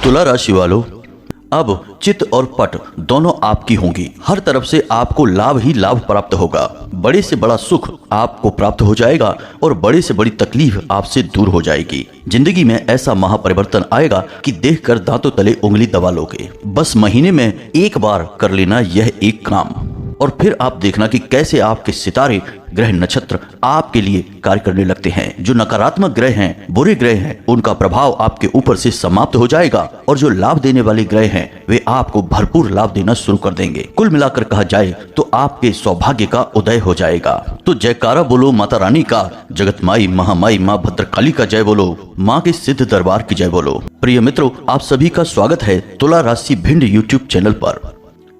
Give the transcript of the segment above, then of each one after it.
तुला राशि वालों, अब चित और पट दोनों आपकी होंगी। हर तरफ से आपको लाभ ही लाभ प्राप्त होगा। बड़े से बड़ा सुख आपको प्राप्त हो जाएगा और बड़े से बड़ी तकलीफ आपसे दूर हो जाएगी। जिंदगी में ऐसा महापरिवर्तन आएगा कि देखकर दांतों तले उंगली दबा लोगे। बस महीने में एक बार कर लेना यह एक काम, और फिर आप देखना कि कैसे आपके सितारे, ग्रह, नक्षत्र आपके लिए कार्य करने लगते हैं। जो नकारात्मक ग्रह हैं, बुरे ग्रह हैं, उनका प्रभाव आपके ऊपर से समाप्त हो जाएगा और जो लाभ देने वाले ग्रह हैं वे आपको भरपूर लाभ देना शुरू कर देंगे। कुल मिलाकर कहा जाए तो आपके सौभाग्य का उदय हो जाएगा। तो जयकारा बोलो माता रानी का, जगत माई महामाई माँ भद्रकाली का जय बोलो, माँ के सिद्ध दरबार की जय बोलो। प्रिय मित्रों, आप सभी का स्वागत है तुला राशि भिंड यूट्यूब चैनल पर।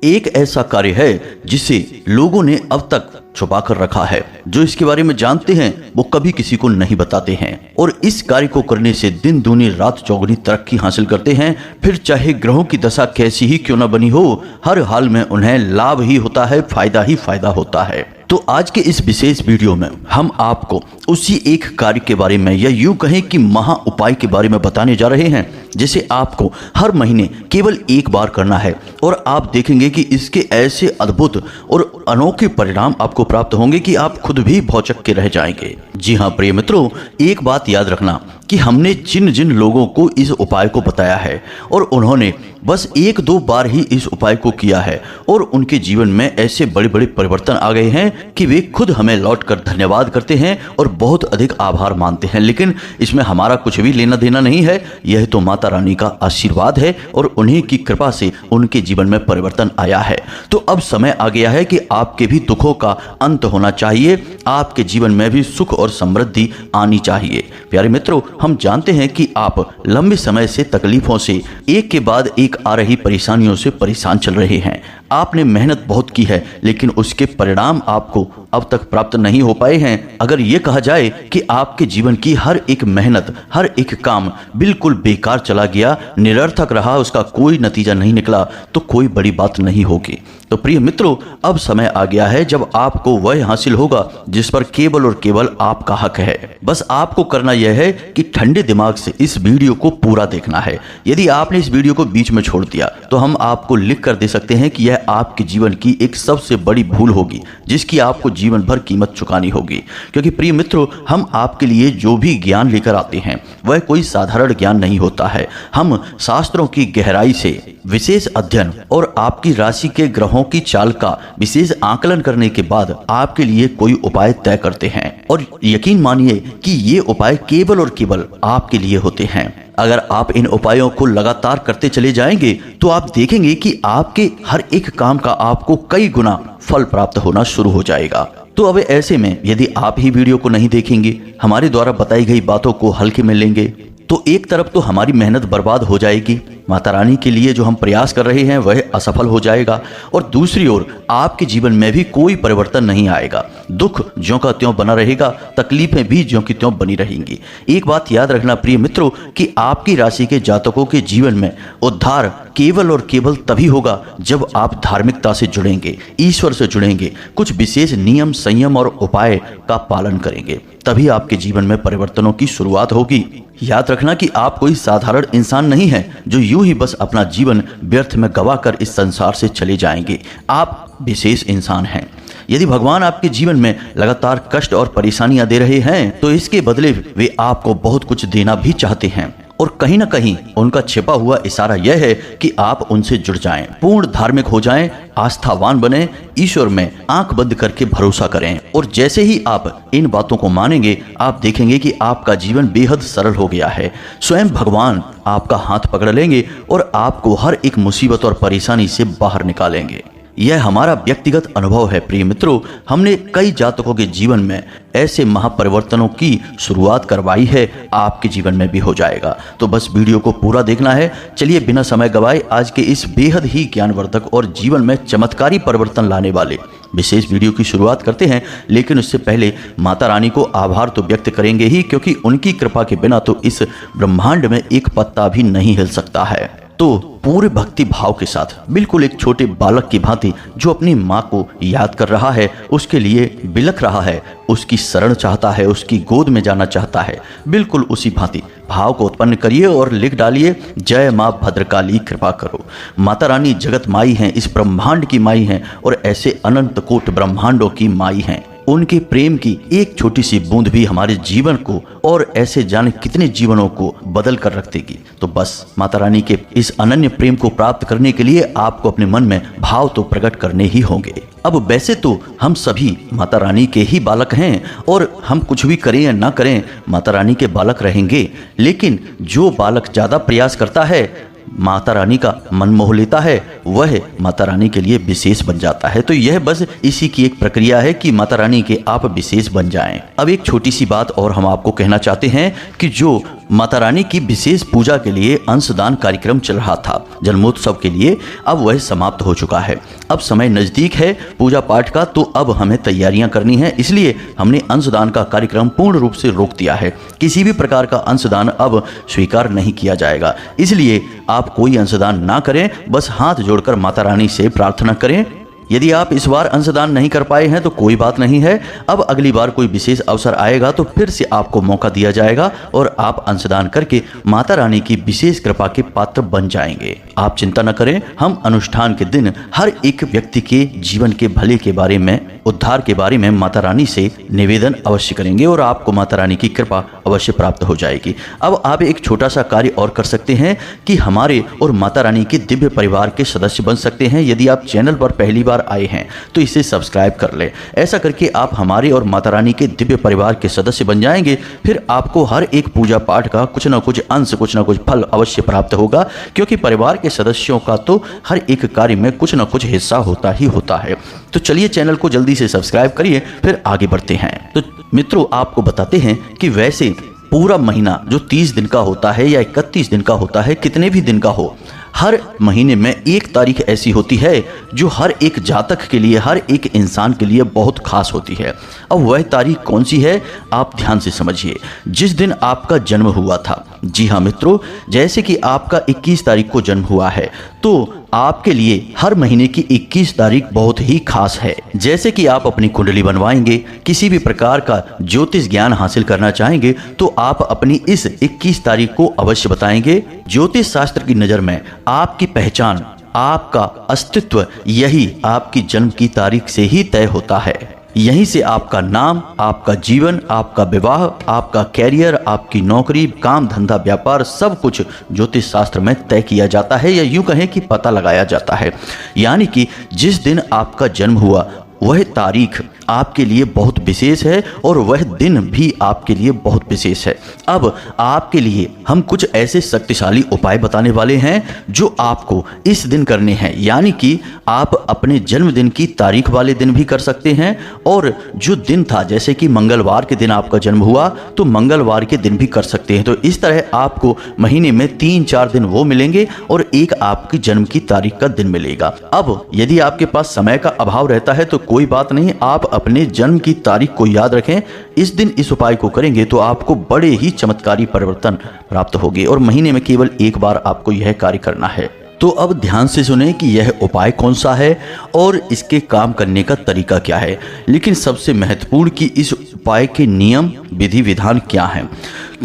एक ऐसा कार्य है जिसे लोगों ने अब तक छुपा कर रखा है। जो इसके बारे में जानते हैं वो कभी किसी को नहीं बताते हैं, और इस कार्य को करने से दिन दूनी रात चौगुनी तरक्की हासिल करते हैं। फिर चाहे ग्रहों की दशा कैसी ही क्यों न बनी हो, हर हाल में उन्हें लाभ ही होता है, फायदा ही फायदा होता है। तो आज के इस विशेष वीडियो में हम आपको उसी एक कार्य के बारे में, या यूं कहें कि महा उपाय के बारे में बताने जा रहे हैं, जिसे आपको हर महीने केवल एक बार करना है, और आप देखेंगे कि इसके ऐसे अद्भुत और अनोखे परिणाम आपको प्राप्त होंगे कि आप खुद भी भौचक के रह जाएंगे। जी हाँ प्रिय मित्रों, एक बात याद रखना कि हमने जिन जिन लोगों को इस उपाय को बताया है और उन्होंने बस एक दो बार ही इस उपाय को किया है और उनके जीवन में ऐसे बड़े बड़े परिवर्तन आ गए हैं कि वे खुद हमें लौटकर धन्यवाद करते हैं और बहुत अधिक आभार मानते हैं। लेकिन इसमें हमारा कुछ भी लेना देना नहीं है, यह तो माता रानी का आशीर्वाद है और उन्हीं की कृपा से उनके जीवन में परिवर्तन आया है। तो अब समय आ गया है कि आपके भी दुखों का अंत होना चाहिए, आपके जीवन में भी सुख और समृद्धि आनी चाहिए। प्यारे मित्रों, हम जानते हैं कि आप लंबे समय से तकलीफों से, एक के बाद एक आ रही परेशानियों से परेशान चल रहे हैं। आपने मेहनत बहुत की है लेकिन उसके परिणाम आपको अब तक प्राप्त नहीं हो पाए हैं। अगर ये कहा जाए कि आपके जीवन की हर एक मेहनत, हर एक काम बिल्कुल बेकार चला गया, निरर्थक रहा, उसका कोई नतीजा नहीं निकला, तो कोई बड़ी बात नहीं होगी। तो प्रिय मित्रों, अब समय आ गया है जब आपको वह हासिल होगा जिस पर केवल और केवल आपका हक है। बस आपको करना यह है कि ठंडे दिमाग से इस वीडियो को पूरा देखना है। यदि आपने इस वीडियो को बीच में छोड़ दिया तो हम आपको लिख कर दे सकते हैं कि यह आपके जीवन की एक सबसे बड़ी भूल होगी, जिसकी आपको जीवन भर कीमत चुकानी होगी। क्योंकि प्रिय मित्रों, हम आपके लिए जो भी ज्ञान लेकर आते हैं वह कोई साधारण ज्ञान नहीं होता है। हम शास्त्रों की गहराई से विशेष अध्ययन और आपकी राशि के ग्रहों की चाल का विशेष आकलन करने के बाद आपके लिए कोई उपाय तय करते हैं, और यकीन मानिए कि ये उपाय केवल और केवल आपके लिए होते हैं। अगर आप इन उपायों को लगातार करते चले जाएंगे तो आप देखेंगे कि आपके हर एक काम का आपको कई गुना फल प्राप्त होना शुरू हो जाएगा। तो अब ऐसे में यदि आप ही वीडियो को नहीं देखेंगे, हमारे द्वारा बताई गई बातों को हल्के में लेंगे, तो एक तरफ तो हमारी मेहनत बर्बाद हो जाएगी, माता रानी के लिए जो हम प्रयास कर रहे हैं वह असफल हो जाएगा, और दूसरी ओर आपके जीवन में भी कोई परिवर्तन नहीं आएगा। दुख ज्यों का त्यों बना रहेगा, तकलीफें भी ज्यों की त्यों बनी रहेंगी। एक बात याद रखना प्रिय मित्रों कि आपकी राशि के जातकों के जीवन में उद्धार केवल और केवल तभी होगा जब आप धार्मिकता से जुड़ेंगे, ईश्वर से जुड़ेंगे, कुछ विशेष नियम, संयम और उपाय का पालन करेंगे, तभी आपके जीवन में परिवर्तनों की शुरुआत होगी। याद रखना कि आप कोई साधारण इंसान नहीं है जो यूं ही बस अपना जीवन व्यर्थ में गवाकर इस संसार से चले जाएंगे। आप विशेष इंसान हैं। यदि भगवान आपके जीवन में लगातार कष्ट और परेशानियां दे रहे हैं तो इसके बदले वे आपको बहुत कुछ देना भी चाहते हैं, और कहीं ना कहीं उनका छिपा हुआ इशारा यह है कि आप उनसे जुड़ जाएं, पूर्ण धार्मिक हो जाएं, आस्थावान बने, ईश्वर में आंख बंद करके भरोसा करें। और जैसे ही आप इन बातों को मानेंगे, आप देखेंगे कि आपका जीवन बेहद सरल हो गया है। स्वयं भगवान आपका हाथ पकड़ लेंगे और आपको हर एक मुसीबत और परेशानी से बाहर निकालेंगे। यह हमारा व्यक्तिगत अनुभव है प्रिय मित्रों। हमने कई जातकों के जीवन में ऐसे महापरिवर्तनों की शुरुआत करवाई है, आपके जीवन में भी हो जाएगा। तो बस वीडियो को पूरा देखना है। चलिए बिना समय गवाए आज के इस बेहद ही ज्ञानवर्धक और जीवन में चमत्कारी परिवर्तन लाने वाले विशेष वीडियो की शुरुआत करते हैं। लेकिन उससे पहले माता रानी को आभार तो व्यक्त करेंगे ही, क्योंकि उनकी कृपा के बिना तो इस ब्रह्मांड में एक पत्ता भी नहीं हिल सकता है। तो पूरे भक्ति भाव के साथ बिल्कुल एक छोटे बालक की भांति जो अपनी माँ को याद कर रहा है, उसके लिए बिलख रहा है, उसकी शरण चाहता है, उसकी गोद में जाना चाहता है, बिल्कुल उसी भांति भाव को उत्पन्न करिए और लिख डालिए, जय माँ भद्रकाली कृपा करो। माता रानी जगत माई हैं, इस ब्रह्मांड की माई हैं और ऐसे अनंत कोट ब्रह्मांडों की माई हैं। उनके प्रेम की एक छोटी सी बूंद भी हमारे जीवन को और ऐसे जाने कितने जीवनों को बदल कर रख देगी। तो बस माता रानी के इस अनन्य प्रेम को प्राप्त करने के लिए आपको अपने मन में भाव तो प्रकट करने ही होंगे। अब वैसे तो हम सभी माता रानी के ही बालक हैं और हम कुछ भी करें या ना करें माता रानी के बालक रहेंगे, लेकिन जो बालक ज़्यादा प्रयास करता है, माता रानी का मन मोह लेता है, वह माता रानी के लिए विशेष बन जाता है। तो यह बस इसी की एक प्रक्रिया है कि माता रानी के आप विशेष बन जाएं। अब एक छोटी सी बात और हम आपको कहना चाहते हैं कि जो माता रानी की विशेष पूजा के लिए अंशदान कार्यक्रम चल रहा था जन्मोत्सव के लिए, अब वह समाप्त हो चुका है। अब समय नज़दीक है पूजा पाठ का, तो अब हमें तैयारियां करनी है, इसलिए हमने अंशदान का कार्यक्रम पूर्ण रूप से रोक दिया है। किसी भी प्रकार का अंशदान अब स्वीकार नहीं किया जाएगा, इसलिए आप कोई अंशदान ना करें, बस हाथ जोड़कर माता रानी से प्रार्थना करें। यदि आप इस बार अंशदान नहीं कर पाए हैं तो कोई बात नहीं है, अब अगली बार कोई विशेष अवसर आएगा तो फिर से आपको मौका दिया जाएगा और आप अंशदान करके माता रानी की विशेष कृपा के पात्र बन जाएंगे। आप चिंता न करें, हम अनुष्ठान के दिन हर एक व्यक्ति के जीवन के भले के बारे में, उद्धार के बारे में माता रानी से निवेदन अवश्य करेंगे और आपको माता रानी की कृपा अवश्य प्राप्त हो जाएगी। अब आप एक छोटा सा कार्य और कर सकते हैं कि हमारे और माता रानी के दिव्य परिवार के सदस्य बन सकते हैं। यदि आप चैनल पर पहली बार आए हैं तो इसे सब्सक्राइब कर लें। ऐसा करके आप हमारे और माता रानी के दिव्य परिवार के सदस्य बन जाएंगे। फिर आपको हर एक पूजा पाठ का कुछ न कुछ अंश, कुछ न कुछ फल अवश्य प्राप्त होगा, क्योंकि परिवार के सदस्यों का तो हर एक कार्य में कुछ न कुछ हिस्सा होता ही होता है। तो चलिए चैनल को जल्दी से सब्सक्राइब करिए, फिर आगे बढ़ते हैं। तो मित्रों, आपको बताते हैं कि वैसे पूरा महीना जो 30 दिन का होता है या 31 दिन का होता है, कितने भी दिन का हो, हर महीने में एक तारीख ऐसी होती है जो हर एक जातक के लिए, हर एक इंसान के लिए बहुत खास होती है। अब वह तारीख कौन सी है, आप ध्यान से समझिए। जिस दिन आपका जन्म हुआ था, जी हाँ मित्रों, जैसे कि आपका 21 तारीख को जन्म हुआ है, तो आपके लिए हर महीने की 21 तारीख बहुत ही खास है। जैसे कि आप अपनी कुंडली बनवाएंगे, किसी भी प्रकार का ज्योतिष ज्ञान हासिल करना चाहेंगे, तो आप अपनी इस 21 तारीख को अवश्य बताएंगे। ज्योतिष शास्त्र की नज़र में आपकी पहचान, आपका अस्तित्व यही आपकी जन्म की तारीख से ही तय होता है। यहीं से आपका नाम, आपका जीवन, आपका विवाह, आपका कैरियर, आपकी नौकरी, काम धंधा, व्यापार, सब कुछ ज्योतिष शास्त्र में तय किया जाता है, या यूं कहें कि पता लगाया जाता है। यानी कि जिस दिन आपका जन्म हुआ वह तारीख आपके लिए बहुत विशेष है और वह दिन भी आपके लिए बहुत विशेष है। अब आपके लिए हम कुछ ऐसे शक्तिशाली उपाय बताने वाले हैं जो आपको इस दिन करने हैं। यानी कि आप अपने जन्मदिन की तारीख वाले दिन भी कर सकते हैं, और जो दिन था, जैसे कि मंगलवार के दिन आपका जन्म हुआ तो मंगलवार के दिन भी कर सकते हैं। तो इस तरह आपको महीने में 3-4 दिन वो मिलेंगे और एक आपकी जन्म की तारीख का दिन मिलेगा। अब यदि आपके पास समय का अभाव रहता है तो कोई बात नहीं, आप अपने जन्म की तारीख को याद रखें। इस दिन इस उपाय को करेंगे तो आपको बड़े ही चमत्कारी परिवर्तन प्राप्त होंगे, और महीने में केवल एक बार आपको यह कार्य करना है। तो अब ध्यान से सुने कि यह उपाय कौन सा है और इसके काम करने का तरीका क्या है। लेकिन सबसे महत्वपूर्ण कि इस उपाय के नियम, विधि विधान क्या है,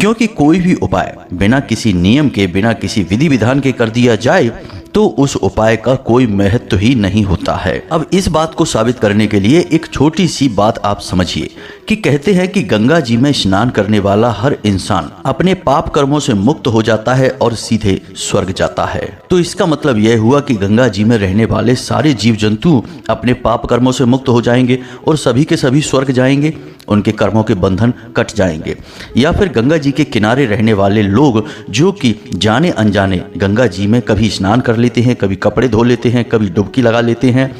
क्योंकि कोई भी उपाय बिना किसी नियम के, बिना किसी विधि विधान के कर दिया जाए तो उस उपाय का कोई महत्व ही नहीं होता है। अब इस बात को साबित करने के लिए एक छोटी सी बात आप समझिए कि कहते हैं कि गंगा जी में स्नान करने वाला हर इंसान अपने पाप कर्मों से मुक्त हो जाता है और सीधे स्वर्ग जाता है। तो इसका मतलब यह हुआ कि गंगा जी में रहने वाले सारे जीव जंतु अपने पाप कर्मों से मुक्त हो जाएंगे और सभी के सभी स्वर्ग जाएंगे, उनके कर्मों के बंधन कट जाएंगे। या फिर गंगा जी के किनारे रहने वाले लोग जो कि जाने अनजाने गंगा जी में कभी स्नान कर लेते हैं, कभी कपड़े धो लेते हैं, कभी डुबकी लगा लेते हैं,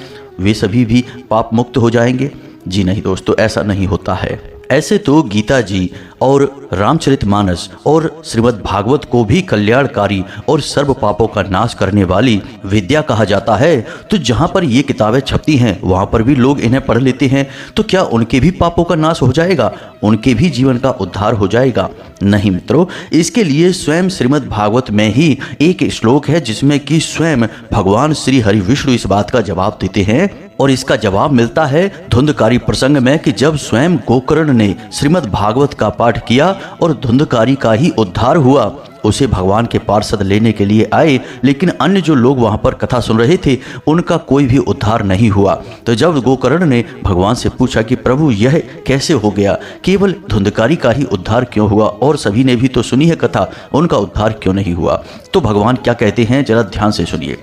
वे सभी भी पाप मुक्त हो जाएंगे। जी नहीं दोस्तों, ऐसा नहीं होता है। ऐसे तो गीता जी और रामचरितमानस और श्रीमद् भागवत को भी कल्याणकारी और सर्व पापों का नाश करने वाली विद्या कहा जाता है। तो जहाँ पर ये किताबें छपती हैं वहाँ पर भी लोग इन्हें पढ़ लेते हैं, तो क्या उनके भी पापों का नाश हो जाएगा, उनके भी जीवन का उद्धार हो जाएगा? नहीं मित्रों, इसके लिए स्वयं श्रीमद् भागवत में ही एक श्लोक है जिसमें कि स्वयं भगवान श्री हरि विष्णु इस बात का जवाब देते हैं। और इसका जवाब मिलता है धुंधकारी प्रसंग में कि जब स्वयं गोकर्ण ने श्रीमद् भागवत का पाठ किया और धुंधकारी का ही उद्धार हुआ। उसे भगवान के पार्षद लेने के लिए आए, लेकिन अन्य जो लोग वहां पर कथा सुन रहे थे उनका कोई भी उद्धार नहीं हुआ। तो जब गोकर्ण ने भगवान से पूछा कि प्रभु यह कैसे हो गया, केवल धुंधकारी का ही उद्धार क्यों हुआ और सभी ने भी तो सुनी है कथा, उनका उद्धार क्यों नहीं हुआ? तो भगवान क्या कहते हैं जरा ध्यान से सुनिए।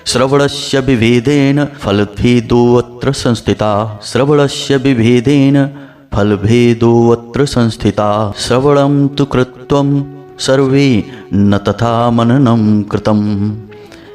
श्रवणस्य विभेदेन फलभेदोऽत्र संस्थिता, श्रवणस्य विभेदेन फलभेदोऽत्र संस्थिता, श्रवणं तु कृत्वं सर्वे न तथा मननम कृतम।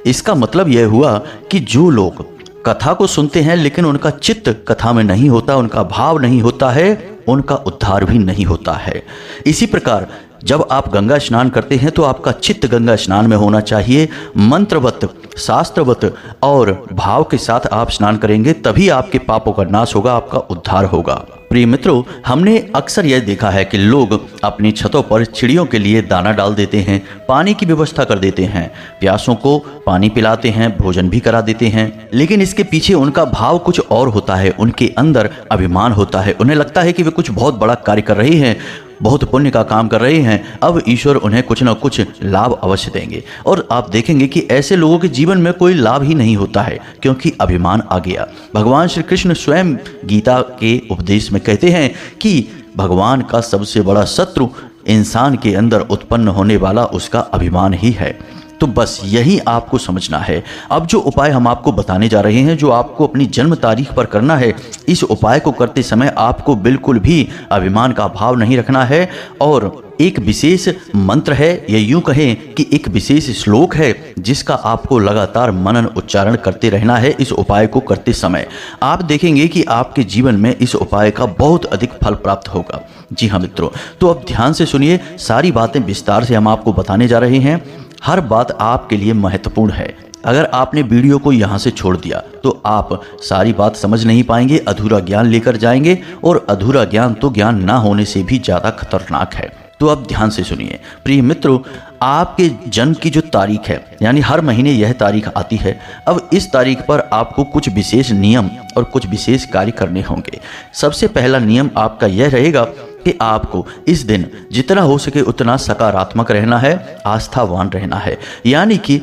इसका मतलब यह हुआ कि जो लोग कथा को सुनते हैं लेकिन उनका चित्त कथा में नहीं होता, उनका भाव नहीं होता है, उनका उद्धार भी नहीं होता है। इसी प्रकार जब आप गंगा स्नान करते हैं तो आपका चित्त गंगा स्नान में होना चाहिए, मंत्रवत, शास्त्रवत और भाव के साथ आप स्नान करेंगे, तभी आपके पापों का नाश होगा, आपका उद्धार होगा। प्रिय मित्रों, हमने अक्सर यह देखा है कि लोग अपनी छतों पर चिड़ियों के लिए दाना डाल देते हैं, पानी की व्यवस्था कर देते हैं, प्यासों को पानी पिलाते हैं, भोजन भी करा देते हैं, लेकिन इसके पीछे उनका भाव कुछ और होता है। उनके अंदर अभिमान होता है, उन्हें लगता है कि वे कुछ बहुत बड़ा कार्य कर रहे हैं, बहुत पुण्य का काम कर रहे हैं, अब ईश्वर उन्हें कुछ न कुछ लाभ अवश्य देंगे। और आप देखेंगे कि ऐसे लोगों के जीवन में कोई लाभ ही नहीं होता है, क्योंकि अभिमान आ गया। भगवान श्री कृष्ण स्वयं गीता के उपदेश में कहते हैं कि भगवान का सबसे बड़ा शत्रु इंसान के अंदर उत्पन्न होने वाला उसका अभिमान ही है। तो बस यही आपको समझना है। अब जो उपाय हम आपको बताने जा रहे हैं, जो आपको अपनी जन्म तारीख पर करना है, इस उपाय को करते समय आपको बिल्कुल भी अभिमान का भाव नहीं रखना है। और एक विशेष मंत्र है, या यूं कहें कि एक विशेष श्लोक है जिसका आपको लगातार मनन उच्चारण करते रहना है। इस उपाय को करते समय आप देखेंगे कि आपके जीवन में इस उपाय का बहुत अधिक फल प्राप्त होगा। जी हाँ मित्रों, तो अब ध्यान से सुनिए, सारी बातें विस्तार से हम आपको बताने जा रहे हैं। हर बात आपके लिए महत्वपूर्ण है। अगर आपने वीडियो को यहाँ से छोड़ दिया तो आप सारी बात समझ नहीं पाएंगे, अधूरा ज्ञान लेकर जाएंगे, और अधूरा ज्ञान तो ज्ञान ना होने से भी ज़्यादा खतरनाक है। तो अब ध्यान से सुनिए प्रिय मित्रों, आपके जन्म की जो तारीख है, यानी हर महीने यह तारीख आती है। अब इस तारीख पर आपको कुछ विशेष नियम और कुछ विशेष कार्य करने होंगे। सबसे पहला नियम आपका यह रहेगा कि आपको इस दिन जितना हो सके उतना सकारात्मक रहना है, आस्थावान रहना है। यानी कि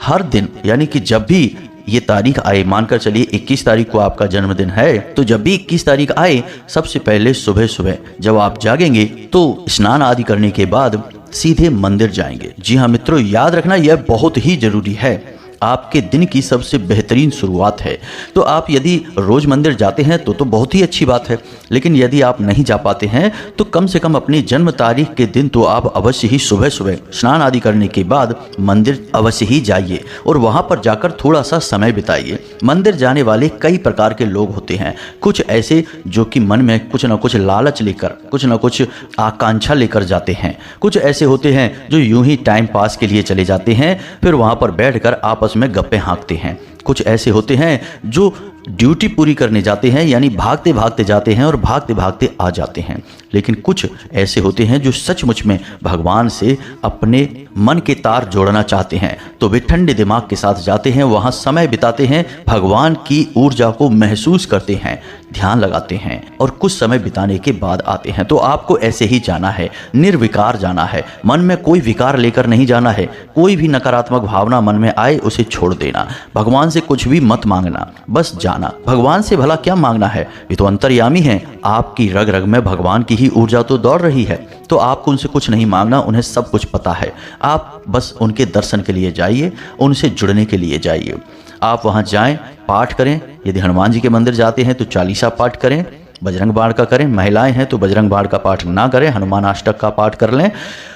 हर दिन, यानी कि जब भी ये तारीख आए, मानकर चलिए 21 तारीख को आपका जन्मदिन है, तो जब भी 21 तारीख आए, सबसे पहले सुबह सुबह जब आप जागेंगे तो स्नान आदि करने के बाद सीधे मंदिर जाएंगे। जी हाँ मित्रों, याद रखना यह बहुत ही जरूरी है, आपके दिन की सबसे बेहतरीन शुरुआत है। तो आप यदि रोज मंदिर जाते हैं तो बहुत ही अच्छी बात है, लेकिन यदि आप नहीं जा पाते हैं तो कम से कम अपनी जन्म तारीख के दिन तो आप अवश्य ही सुबह सुबह स्नान आदि करने के बाद मंदिर अवश्य ही जाइए और वहां पर जाकर थोड़ा सा समय बिताइए। मंदिर जाने वाले कई प्रकार के लोग होते हैं, कुछ ऐसे जो कि मन में कुछ न कुछ लालच लेकर, कुछ न कुछ आकांक्षा लेकर जाते हैं, कुछ ऐसे होते हैं जो यूं ही टाइम पास के लिए चले जाते हैं, फिर वहां पर बैठकर आपस में गप्पे हाँकते हैं। कुछ ऐसे होते हैं जो ड्यूटी पूरी करने जाते हैं, यानी भागते भागते जाते हैं और भागते भागते आ जाते हैं। लेकिन कुछ ऐसे होते हैं जो सचमुच में भगवान से अपने मन के तार जोड़ना चाहते हैं, तो वे ठंडे दिमाग के साथ जाते हैं, वहां समय बिताते हैं, भगवान की ऊर्जा को महसूस करते हैं, ध्यान लगाते हैं और कुछ समय बिताने के बाद आते हैं। तो आपको ऐसे ही जाना है, निर्विकार जाना है, मन में कोई विकार लेकर नहीं जाना है। कोई भी नकारात्मक भावना मन में आए उसे छोड़ देना, भगवान से कुछ भी मत मांगना, बस जाना। भगवान से भला क्या मांगना है, ये तो अंतर्यामी है, आपकी रग रग में भगवान की ही ऊर्जा तो दौड़ रही है, तो आपको उनसे कुछ नहीं मांगना, उन्हें सब कुछ पता है। आप बस उनके दर्शन के लिए जाइए, उनसे जुड़ने के लिए जाइए। आप वहां जाएं, पाठ करें, यदि हनुमान जी के मंदिर जाते हैं तो चालीसा पाठ करें, बजरंग बाण का करें। महिलाएं हैं तो बजरंग बाण का पाठ ना करें, हनुमान अष्टक का पाठ कर लें।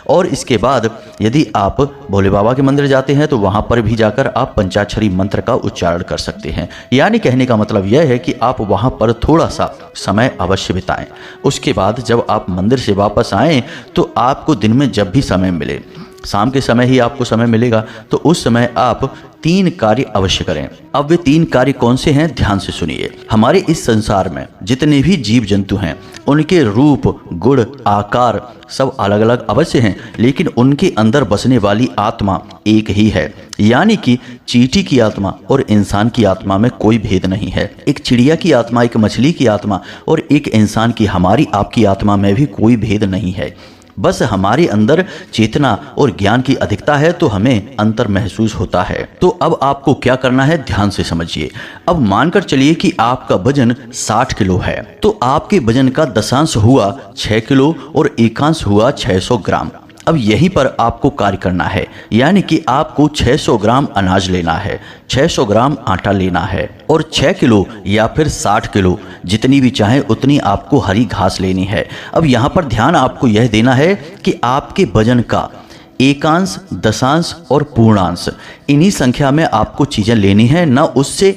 और इसके बाद यदि आप भोले बाबा के मंदिर जाते हैं तो वहाँ पर भी जाकर आप पंचाक्षरी मंत्र का उच्चारण कर सकते हैं। यानी कहने का मतलब यह है कि आप वहाँ पर थोड़ा सा समय अवश्य बिताएं। उसके बाद जब आप मंदिर से वापस आएँ तो आपको दिन में जब भी समय मिले, शाम के समय ही आपको समय मिलेगा, तो उस समय आप 3 कार्य अवश्य करें। अब वे 3 कार्य कौन से हैं, ध्यान से सुनिए। हमारे इस संसार में जितने भी जीव जंतु हैं उनके रूप, गुण, आकार सब अलग अलग अवश्य हैं, लेकिन उनके अंदर बसने वाली आत्मा एक ही है। यानी कि चींटी की आत्मा और इंसान की आत्मा में कोई भेद नहीं है। एक चिड़िया की आत्मा, एक मछली की आत्मा और एक इंसान की, हमारी आपकी आत्मा में भी कोई भेद नहीं है। बस हमारे अंदर चेतना और ज्ञान की अधिकता है तो हमें अंतर महसूस होता है। तो अब आपको क्या करना है, ध्यान से समझिए। अब मानकर चलिए कि आपका वजन 60 किलो है, तो आपके वजन का दशांश हुआ 6 किलो और एकांश हुआ 600 ग्राम। अब यहीं पर आपको कार्य करना है, यानी कि आपको 600 ग्राम अनाज लेना है, 600 ग्राम आटा लेना है और 6 किलो या फिर 60 किलो जितनी भी चाहे उतनी आपको हरी घास लेनी है। अब यहाँ पर ध्यान आपको यह देना है कि आपके वजन का एकांश, दशांश और पूर्णांश, इन्हीं संख्या में आपको चीज़ें लेनी है, न उससे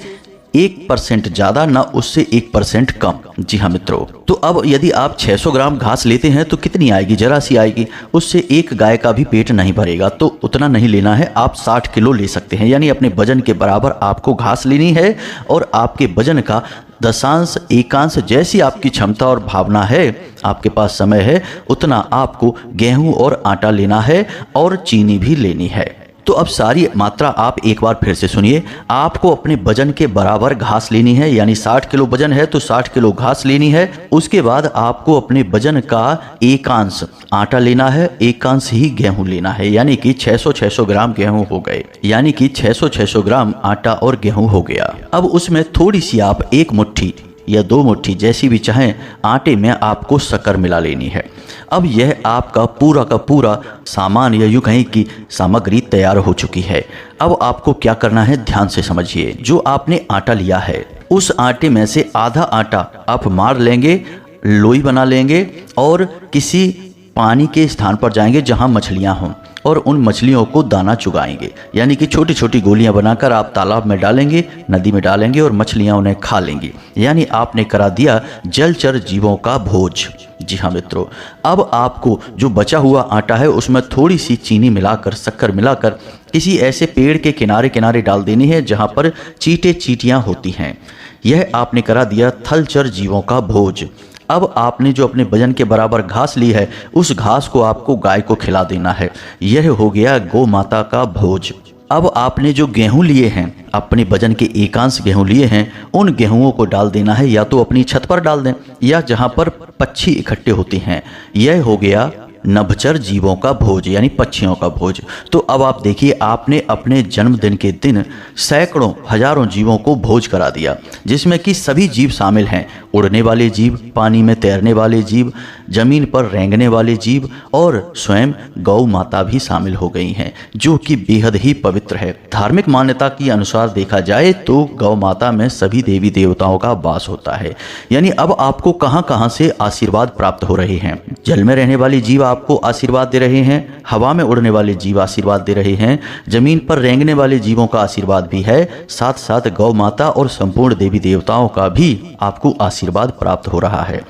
1% ज़्यादा ना उससे 1% कम। जी हाँ मित्रों, तो अब यदि आप 600 ग्राम घास लेते हैं तो कितनी आएगी, जरा सी आएगी, उससे एक गाय का भी पेट नहीं भरेगा। तो उतना नहीं लेना है, आप 60 किलो ले सकते हैं, यानी अपने वजन के बराबर आपको घास लेनी है और आपके वजन का दशांश, एकांश, जैसी आपकी क्षमता और भावना है, आपके पास समय है, उतना आपको गेहूं और आटा लेना है और चीनी भी लेनी है। तो अब सारी मात्रा आप एक बार फिर से सुनिए। आपको अपने वजन के बराबर घास लेनी है, यानी 60 किलो वजन है तो 60 किलो घास लेनी है। उसके बाद आपको अपने वजन का एकांश आटा लेना है, एकांश ही गेहूं लेना है, यानी कि 600 ग्राम गेहूं हो गए, यानी कि 600 ग्राम आटा और गेहूं हो गया। अब उसमें थोड़ी सी आप 1 मुट्ठी या 2 मुट्ठी जैसी भी चाहें आटे में आपको शक्कर मिला लेनी है। अब यह आपका पूरा का पूरा सामान या यूँ कहीं की सामग्री तैयार हो चुकी है। अब आपको क्या करना है, ध्यान से समझिए। जो आपने आटा लिया है उस आटे में से आधा आटा आप मार लेंगे, लोई बना लेंगे और किसी पानी के स्थान पर जाएंगे जहाँ मछलियाँ हों और उन मछलियों को दाना चुगाएंगे, यानी कि छोटी छोटी गोलियां बनाकर आप तालाब में डालेंगे, नदी में डालेंगे और मछलियां उन्हें खा लेंगी। यानी आपने करा दिया जलचर जीवों का भोज। जी हाँ मित्रों, अब आपको जो बचा हुआ आटा है उसमें थोड़ी सी चीनी मिलाकर, शक्कर मिलाकर किसी ऐसे पेड़ के किनारे किनारे डाल देनी है जहाँ पर चींटे चींटियाँ होती हैं। यह आपने करा दिया थलचर जीवों का भोज। अब आपने जो अपने वजन के बराबर घास ली है उस घास को आपको गाय को खिला देना है। यह हो गया गौ माता का भोज। अब आपने जो गेहूं लिए हैं, अपने वजन के एकांश गेहूं लिए हैं, उन गेहूंओं को डाल देना है, या तो अपनी छत पर डाल दें या जहां पर पक्षी इकट्ठे होते हैं। यह हो गया नभचर जीवों का भोज, यानी पक्षियों का भोज। तो अब आप देखिए, आपने अपने जन्मदिन के दिन सैकड़ों हजारों जीवों को भोज करा दिया, जिसमें कि सभी जीव शामिल हैं। उड़ने वाले जीव, पानी में तैरने वाले जीव, जमीन पर रेंगने वाले जीव और स्वयं गौ माता भी शामिल हो गई हैं, जो कि बेहद ही पवित्र है। धार्मिक मान्यता के अनुसार देखा जाए तो गौ माता में सभी देवी देवताओं का वास होता है। यानी अब आपको कहां कहां से आशीर्वाद प्राप्त हो रहे हैं। जल में रहने वाले जीव आपको आशीर्वाद दे रहे हैं, हवा में उड़ने वाले जीव आशीर्वाद दे रहे हैं, जमीन पर रेंगने वाले जीवों का आशीर्वाद भी है, साथ साथ गौ माता और संपूर्ण देवी देवताओं का भी आपको आशीर्वाद प्राप्त हो रहा है।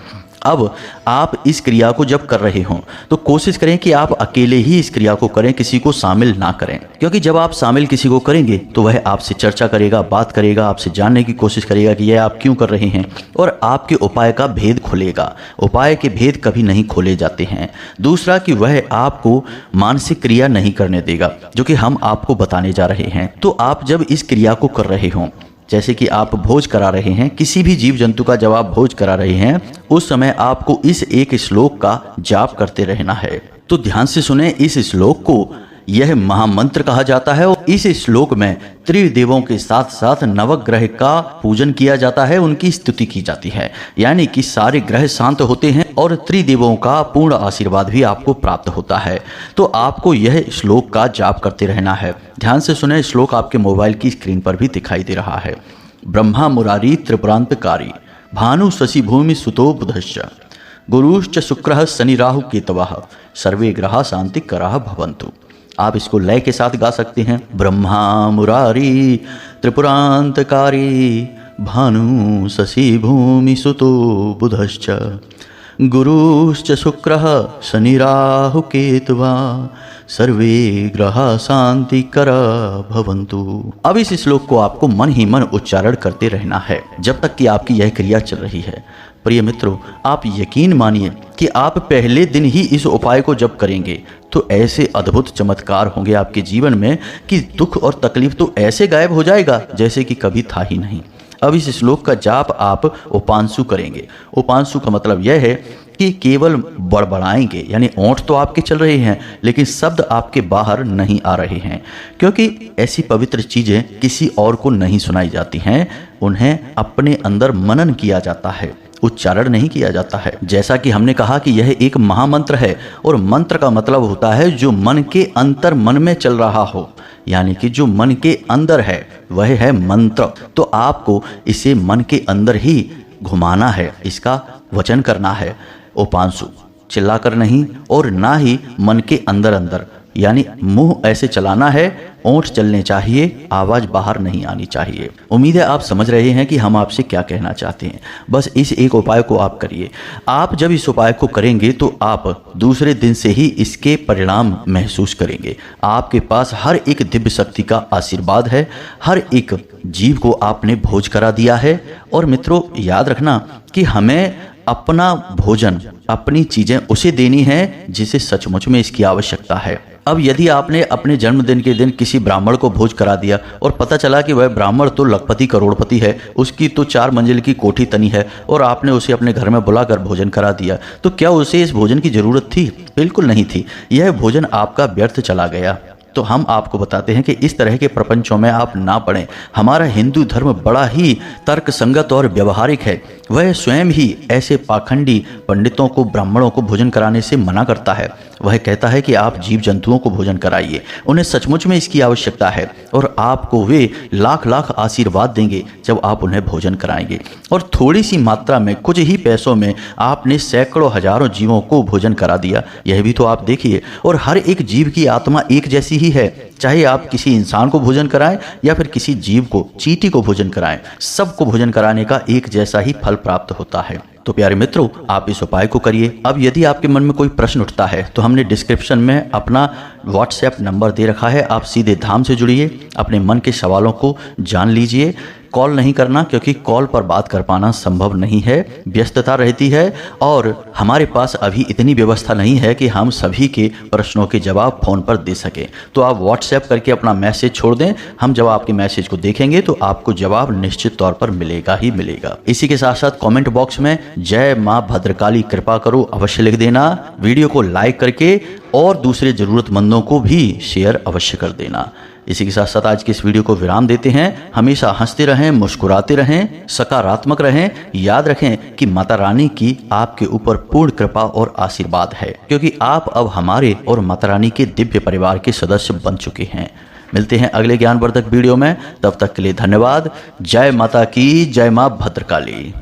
अब आप इस क्रिया को जब कर रहे हों तो कोशिश करें कि आप अकेले ही इस क्रिया को करें, किसी को शामिल ना करें, क्योंकि जब आप शामिल किसी को करेंगे तो वह आपसे चर्चा करेगा, बात करेगा, आपसे जानने की कोशिश करेगा कि यह आप क्यों कर रहे हैं और आपके उपाय का भेद खुलेगा। उपाय के भेद कभी नहीं खोले जाते हैं। दूसरा कि वह आपको मानसिक क्रिया नहीं करने देगा, जो कि हम आपको बताने जा रहे हैं। तो आप जब इस क्रिया को कर रहे हों, जैसे कि आप भोज करा रहे हैं, किसी भी जीव जंतु का जब आप भोज करा रहे हैं, उस समय आपको इस एक श्लोक का जाप करते रहना है। तो ध्यान से सुने इस श्लोक को। यह महामंत्र कहा जाता है और इस श्लोक में त्रिदेवों के साथ साथ नवग्रह का पूजन किया जाता है, उनकी स्तुति की जाती है। यानी कि सारे ग्रह शांत होते हैं और त्रिदेवों का पूर्ण आशीर्वाद भी आपको प्राप्त होता है। तो आपको यह श्लोक का जाप करते रहना है। ध्यान से सुने, श्लोक आपके मोबाइल की स्क्रीन पर भी दिखाई दे रहा है। ब्रह्मा मुरारी त्रिपुरांतकारी भानु शशि भूमि सुतो बुधश्च गुरुश्च शुक्रः शनि राहु केतवः सर्वे ग्रहा शांति कराः भवन्तु। आप इसको लय के साथ गा सकते हैं। ब्रह्मा मुरारी त्रिपुरांतकारी भानु शशि भूमि सुतो बुधश्च गुरुश्च शुक्रः शनि राहु केतवा सर्वे ग्रहा शांति करा भवन्तु। अब इस श्लोक को आपको मन ही मन उच्चारण करते रहना है जब तक कि आपकी यह क्रिया चल रही है। प्रिय मित्रों, आप यकीन मानिए कि आप पहले दिन ही इस उपाय को जब करेंगे तो ऐसे अद्भुत चमत्कार होंगे आपके जीवन में कि दुख और तकलीफ तो ऐसे गायब हो जाएगा जैसे कि कभी था ही नहीं। अब इस श्लोक का जाप आप उपांशु करेंगे। उपांशु का मतलब यह है कि केवल बड़बड़ाएंगे, यानी ओंठ तो आपके चल रहे हैं लेकिन शब्द आपके बाहर नहीं आ रहे हैं, क्योंकि ऐसी पवित्र चीज़ें किसी और को नहीं सुनाई जाती हैं, उन्हें अपने अंदर मनन किया जाता है, उच्चारण नहीं किया जाता है। जैसा कि हमने कहा कि यह एक महामंत्र है और मंत्र का मतलब होता है जो मन के अंतर मन में चल रहा हो, यानी कि जो मन के अंदर है वह है मंत्र। तो आपको इसे मन के अंदर ही घुमाना है, इसका वचन करना है। उपांशु चिल्लाकर नहीं और ना ही मन के अंदर अंदर, यानी मुंह ऐसे चलाना है, ओंठ चलने चाहिए, आवाज बाहर नहीं आनी चाहिए। उम्मीद है आप समझ रहे हैं कि हम आपसे क्या कहना चाहते हैं। बस इस एक उपाय को आप करिए। आप जब इस उपाय को करेंगे तो आप दूसरे दिन से ही इसके परिणाम महसूस करेंगे। आपके पास हर एक दिव्य शक्ति का आशीर्वाद है, हर एक जीव को आपने भोज करा दिया है। और मित्रों, याद रखना कि हमें अपना भोजन, अपनी चीजें उसे देनी है जिसे सचमुच में इसकी आवश्यकता है। अब यदि आपने अपने जन्मदिन के दिन किसी ब्राह्मण को भोज करा दिया और पता चला कि वह ब्राह्मण तो लखपति करोड़पति है, उसकी तो 4 मंजिल की कोठी तनी है और आपने उसे अपने घर में बुलाकर भोजन करा दिया, तो क्या उसे इस भोजन की जरूरत थी? बिल्कुल नहीं थी। यह भोजन आपका व्यर्थ चला गया। तो हम आपको बताते हैं कि इस तरह के प्रपंचों में आप ना पड़ें। हमारा हिंदू धर्म बड़ा ही तर्क संगत और व्यवहारिक है। वह स्वयं ही ऐसे पाखंडी पंडितों को, ब्राह्मणों को भोजन कराने से मना करता है। वह कहता है कि आप जीव जंतुओं को भोजन कराइए, उन्हें सचमुच में इसकी आवश्यकता है और आपको वे लाख लाख आशीर्वाद देंगे जब आप उन्हें भोजन कराएंगे। और थोड़ी सी मात्रा में, कुछ ही पैसों में आपने सैकड़ों हजारों जीवों को भोजन करा दिया। यह भी तो आप देखिए। और हर एक जीव की आत्मा एक जैसी ही है, चाहे आप किसी इंसान को भोजन कराएं या फिर किसी जीव को, चींटी को भोजन कराएं, सबको भोजन कराने का एक जैसा ही फल प्राप्त होता है। तो प्यारे मित्रों, आप इस उपाय को करिए। अब यदि आपके मन में कोई प्रश्न उठता है तो हमने डिस्क्रिप्शन में अपना व्हाट्सएप नंबर दे रखा है, आप सीधे धाम से जुड़िए, अपने मन के सवालों को जान लीजिए। कॉल नहीं करना, क्योंकि कॉल पर बात कर पाना संभव नहीं है, व्यस्तता रहती है और हमारे पास अभी इतनी व्यवस्था नहीं है कि हम सभी के प्रश्नों के जवाब फ़ोन पर दे सकें। तो आप व्हाट्सएप करके अपना मैसेज छोड़ दें, हम जब आपके मैसेज को देखेंगे तो आपको जवाब निश्चित तौर पर मिलेगा ही मिलेगा। इसी के साथ साथ कमेंट बॉक्स में जय माँ भद्रकाली कृपा करो अवश्य लिख देना। वीडियो को लाइक करके और दूसरे ज़रूरतमंदों को भी शेयर अवश्य कर देना। इसी के साथ साथ आज की इस वीडियो को विराम देते हैं। हमेशा हंसते रहें, मुस्कुराते रहें, सकारात्मक रहें। याद रखें कि माता रानी की आपके ऊपर पूर्ण कृपा और आशीर्वाद है, क्योंकि आप अब हमारे और माता रानी के दिव्य परिवार के सदस्य बन चुके हैं। मिलते हैं अगले ज्ञानवर्धक वीडियो में, तब तक के लिए धन्यवाद। जय माता की, जय माँ भद्रकाली।